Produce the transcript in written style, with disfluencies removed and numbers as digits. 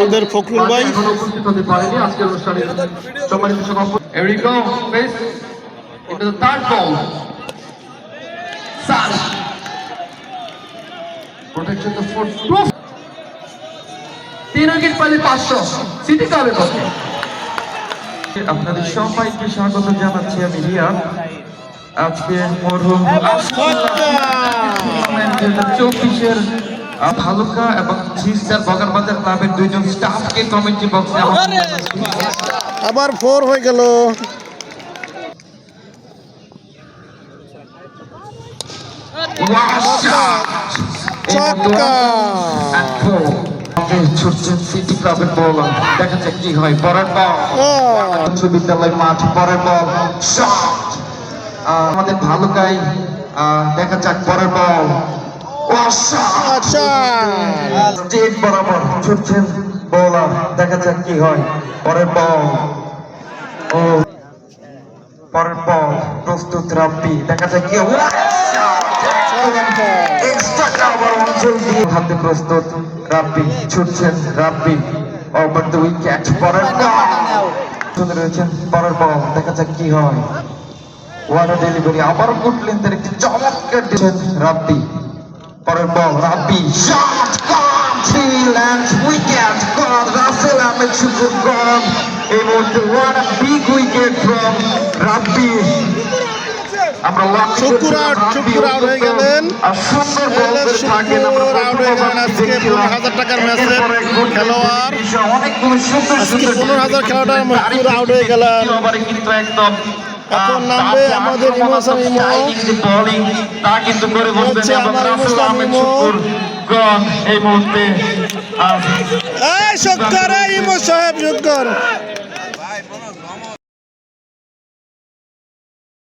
আমাদের ফখরুল ভাই এখনো উপস্থিত হতে পারেনি আজকের অনুষ্ঠানে সম্মানিত সভাপতি Here we go, face into the third ball. Sash protection the foot. 3 wicket পাইলে 500 সিটি ক্লাবের পক্ষে। আপনাদের সবাইকে স্বাগত জানাচ্ছি আমি রিয়াদ। আজকে মরহুম 24-এর ভালুকা এবং ঝিস্টার বগারবাজার ক্লাবের দুইজন স্টাফকে কমিটি বক্সে আবার 4 হয়ে গেল। ছুটছেন সিটি ক্লাবের বল, দেখা যাক কি হয়। পরের বল উচ্চ বিদ্যালয় মাঠ, পরের বল শট আমাদের ভালুকায়, দেখা যাক পরের বল স্টেট বরাবর ছুটছেন বোলার, দেখা যাক কি হয়। পরের বল ও পরের বল প্রস্তুত রাব্বি, দেখা যাক কি হয়। এক্সট্রা কভার অঞ্চল দিয়ে হাতে প্রস্তুত রাব্বি, ছুটছেন রাব্বি ওভার দ্য উইকেট। পরের বল শুনে রয়েছেন, পরের বল দেখা যাক কি হয়। ওয়াটার ডেলিভারি আবার গুড লেন্থের একটি চমৎকার দিয়েছেন রাব্বি। পরের ball Rabbi shot gone, three lands wicket gone. Rasel Ahmed Shukur gone এই মুহূর্তে। What a big wicket from Rabbi. আমরা শুকুর আউট হয়ে গেলেন। শুকুর আউট হয়ে গেলেন আজকে 15,000 টাকার ম্যাচের খেলোয়াড়। আজকে 15,000 খেলোয়াড় শুকুর আউট হয়ে গেলেন। এখন নামবে আমাদের ইমোশন ইমো, হচ্ছে আমার ইমোশন ইমো। এই মুহূর্তে এই শুকুর, ইমো সাহেব শুকুর